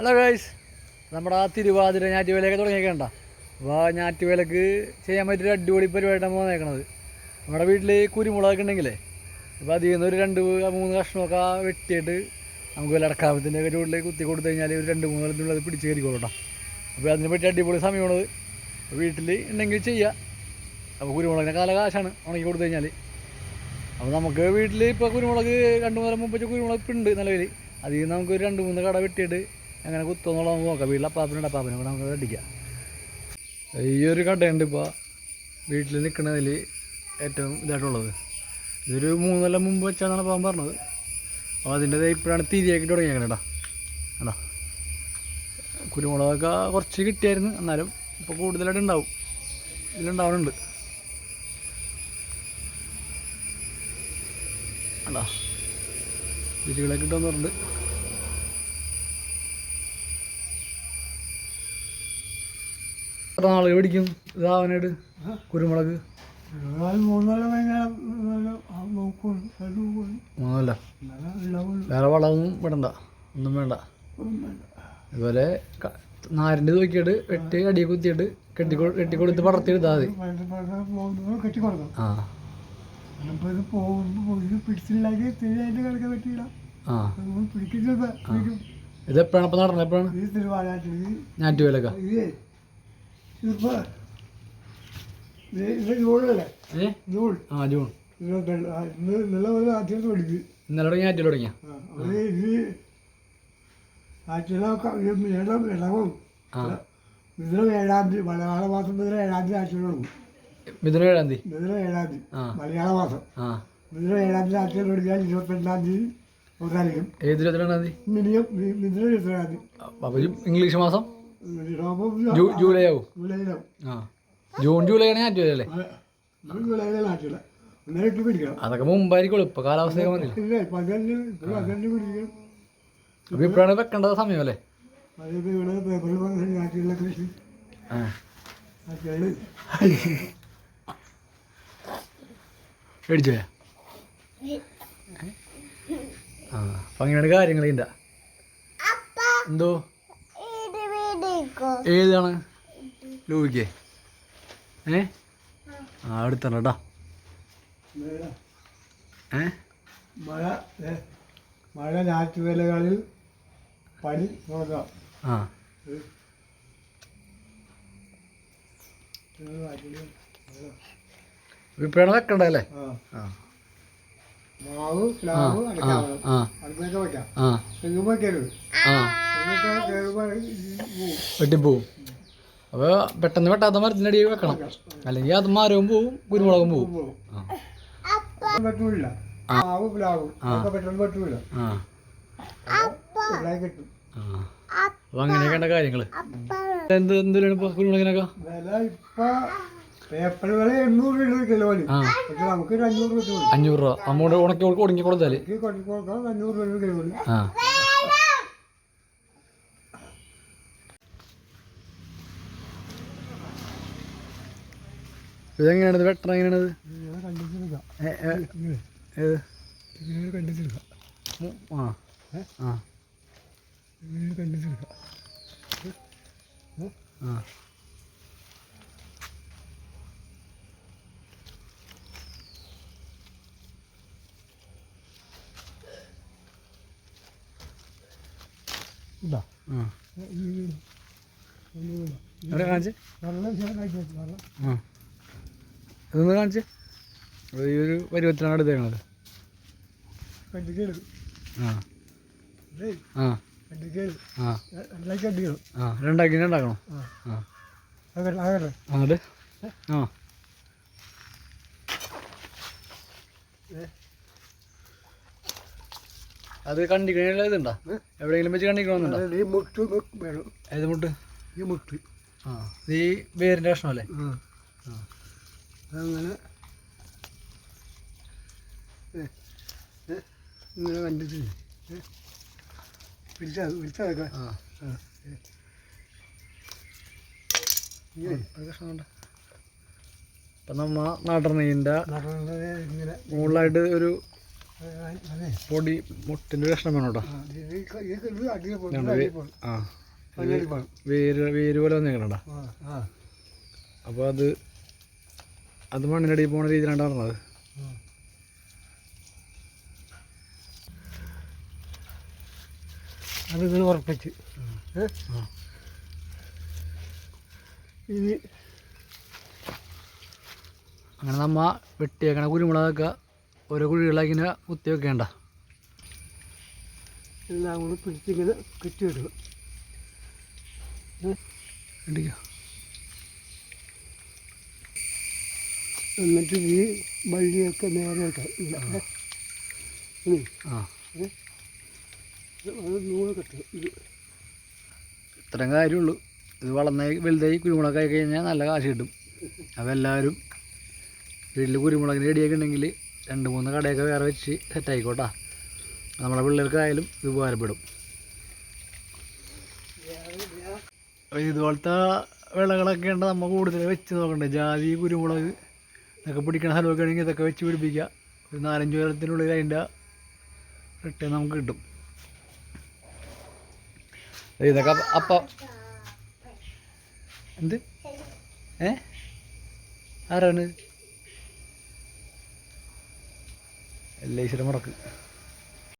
Hello guys, നമ്മുടെ ആ തിരുവാതിര ഞാറ്റുവേലയൊക്കെ തുടങ്ങിയേക്കണ്ട. അപ്പോൾ ആ ഞാറ്റുവേലക്ക് ചെയ്യാൻ പറ്റിയൊരു അടിപൊളി പരിപാടിയാണ് വന്നേക്കണത്. നമ്മുടെ വീട്ടിൽ കുരുമുളകൊക്കെ ഉണ്ടെങ്കിലേ അപ്പോൾ അതിൽ നിന്ന് ഒരു 2-3 കഷ്ണമൊക്കെ വെട്ടിയിട്ട് നമുക്ക് വല്ല അടക്കാമത്തിൻ്റെ ഒക്കെ ചൂടിലേക്ക് കുത്തി കൊടുത്തു കഴിഞ്ഞാൽ ഒരു 2-3 കൊല്ലത്തിനുള്ളിൽ അത് പിടിച്ച് കയറിക്കോളൂ കേട്ടോ. അപ്പോൾ അതിനെ പറ്റി അടിപൊളി സമയമാണത്. വീട്ടിൽ ഉണ്ടെങ്കിൽ ചെയ്യുക. അപ്പോൾ കുരുമുളകിൻ്റെ കാശാണ് ഉണക്കി കൊടുത്തു കഴിഞ്ഞാൽ. അപ്പോൾ നമുക്ക് വീട്ടിൽ ഇപ്പോൾ കുരുമുളക് 2-3 മുമ്പ് കുരുമുളക് ഇപ്പം ഉണ്ട് നിലവിൽ. അതിൽ നിന്ന് നമുക്ക് ഒരു 2-3 കട വെട്ടിയിട്ട് അങ്ങനെ കുത്തുന്നുള്ള നമുക്ക് നോക്കാം. വീട്ടിൽ അപ്പാപ്പനുണ്ട്, അപ്പാപ്പനെ കൂടെ നമുക്ക് അടിക്കാം. ഈ ഒരു കടയുണ്ട് ഇപ്പോൾ വീട്ടിൽ നിൽക്കുന്നതിൽ ഏറ്റവും ഇതായിട്ടുള്ളത്. ഇതൊരു 3 കൊല്ലം മുമ്പ് വെച്ചാണ് പാവൻ പറഞ്ഞത്. അപ്പോൾ അതിൻ്റെ ഇപ്പോഴാണ് തിരിയാക്കി തുടങ്ങിയേക്കണം കേട്ടോ. കേട്ടോ, കുരുമുളകൊക്കെ കുറച്ച് കിട്ടിയായിരുന്നു, എന്നാലും ഇപ്പോൾ കൂടുതലായിട്ട് ഉണ്ടാവും. ഇതിലുണ്ടാവുന്നുണ്ട് കേട്ടോ. തിരികളൊക്കെ കിട്ടുമെന്ന് പറഞ്ഞിട്ട് എത്ര നാൾ പിടിക്കും ഇതാവാനായിട്ട് കുരുമുളക്? 3 വേറെ വളമൊന്നും വിടണ്ട, ഒന്നും വേണ്ട. ഇതുപോലെ നാരിൻ്റെ തൂക്കിയിട്ട് വെട്ടി അടിയെ കുത്തിയിട്ട് കെട്ടിക്കൊടുത്ത് പടർത്തിയെടുത്താൽ മതി. ഇതെപ്പോഴാണ് അപ്പം നടന്നത്? എപ്പോഴാണ് ഞാറ്റുവേലൊക്കെ? ജൂൺ. ഇന്നലെ തുടങ്ങി ആറ്റിൽ തുടങ്ങിയ മിഥുനം 7-ാം തീയതി മലയാള മാസം. മിഥുനം 7-ാം തീയതി ആഴ്ച തുടങ്ങും. മിഥുനം 7-ാം തീയതി മലയാള മാസം. മിഥുനം 7-ാം തീയതി ആഴ്ച തുടങ്ങിയാൽ 22-ാം തീയതി അവസാനിക്കും. ഏത് 22-ാം തീയതി? മിനിമം മിഥുനം 22-ാം തീയതി. അപ്പോൾ ഇംഗ്ലീഷ് മാസം ജൂലൈ ആവും. ജൂൺ ജൂലൈ ആണ് ഞാറ്റുവേല. അതൊക്കെ മുമ്പായിരിക്കുള്ളൂ. ഇപ്പൊ കാലാവസ്ഥയൊക്കെ വന്നില്ല. അപ്പൊ ഇപ്പോഴാണ് വെക്കേണ്ടത് സമയം അല്ലേ? മേടിച്ചോ? അപ്പൊ അങ്ങനെയാണ് കാര്യങ്ങൾ. ഇതിൻ്റെ എന്തോ ഏതാണ് ലൂവിക്കേ? അടുത്തണ്ട കേട്ടോ. മഴ ഞാറ്റുവേലകളിൽ പണി നോക്കാം. ഇപ്പോഴാണ് വെക്കണ്ടല്ലേ? മാവ് പ്ലാവ് അടുപ്പൊക്കെ വെക്കാം. തെങ്ങുമ്പോ കയറും, വെട്ടിപ്പോവും. അപ്പോൾ പെട്ടെന്ന് വെട്ടാത്ത മരത്തിൻ്റെ അടിയിൽ വെക്കണം, അല്ലെങ്കിൽ അത് മരവും പോവും കുരുമുളകും പോവും. പറ്റൂല. മാവ് പ്ലാവ് പെട്ടെന്ന് പറ്റൂല. കിട്ടും. അപ്പോൾ അങ്ങനെയൊക്കെ കാര്യങ്ങൾ. എന്തിനാണ് ഇപ്പോൾ കുരുമുളകിനൊക്കെ വില? ഇപ്പൊ പേപ്പർ വില 800 രൂപ കിലോന്. പക്ഷെ നമുക്ക് 500 രൂപ. 500 രൂപ അമ്മോട് ഉണക്കി ഒടുങ്ങി കൊടുത്താൽ 500 രൂപ കിലോന്. ഇതെങ്ങനെയാണിത് വെട്ടണം? എങ്ങനെയാണിത്? കാണിച്ച് ഇതൊന്ന് കാണിച്ച്. ഈ ഒരു പരുവത്തിലാണ് എടുത്തേക്കണത്. രണ്ടാക്കി ഉണ്ടാക്കണോ? അങ്ങോട്ട് അത് കണ്ടിക്കണ ഇതുണ്ടോ? എവിടെയെങ്കിലും വെച്ച് കണ്ടിക്കണമെന്നുണ്ടോ? ഏത് മുട്ട്? ഈ മുട്ട്. ഈ വേരിൻ്റെ കഷ്ണമല്ലേ? അങ്ങനെ ഇങ്ങനെ കണ്ടിട്ട് പിടിച്ചതൊക്കെ കഷ്ണമുണ്ട്. ഇപ്പം നമ്മ നടണീൻ്റെ മുകളിലായിട്ട് ഒരു അതെ പൊടി മുട്ടിൻ്റെ കഷ്ണം വേണം കേട്ടോ. ആ വേര് പോലെ വന്നേക്കണ. അപ്പോൾ അത് മണ്ണിനടിയിൽ പോണ രീതിയിലാണ് പറഞ്ഞത്. അതിങ്ങനെ ഉറപ്പിച്ച് ഇനി അങ്ങനെ നമ്മ വെട്ടിയേക്കണ കുരുമുളകൊക്കെ ഓരോ കുഴികളാക്കി ഇങ്ങനെ കുത്തി വെക്കേണ്ട. എല്ലാം കൂടി പിടിച്ചിങ്ങനെ കെട്ടിയിടുക. എന്നിട്ട് ഈ വള്ളിയൊക്കെ നേരെ നൂല് കെട്ടുക. ഇത്രയും കാര്യമുള്ളൂ. ഇത് വളർന്ന വലുതായി കുരുമുളകായി കഴിഞ്ഞാൽ നല്ല കാശ് കിട്ടും. അപ്പോൾ എല്ലാവരും വീട്ടിൽ കുരുമുളകിന് റെഡിയൊക്കെ ഉണ്ടെങ്കിൽ 2-3 കടയൊക്കെ വേറെ വെച്ച് സെറ്റായിക്കോട്ടാ. നമ്മളെ പിള്ളേർക്കായാലും ഇത് ഉപകാരപ്പെടും. ഇതുപോലത്തെ വിളകളൊക്കെ ഉണ്ട് നമ്മൾ കൂടുതൽ വെച്ച് നോക്കണ്ടേ. ജാതി, കുരുമുളക് ഇതൊക്കെ പിടിക്കണ സ്ഥലമൊക്കെ ആണെങ്കിൽ ഇതൊക്കെ വെച്ച് പിടിപ്പിക്കുക. ഒരു 4-5 കൊല്ലത്തിനുള്ളിൽ അതിൻ്റെ റിട്ടേൺ നമുക്ക് കിട്ടും. ഇതൊക്കെ അപ്പം എന്ത് ആരാണ്? എല്ലാം ഈശ്വരം മുടക്ക്.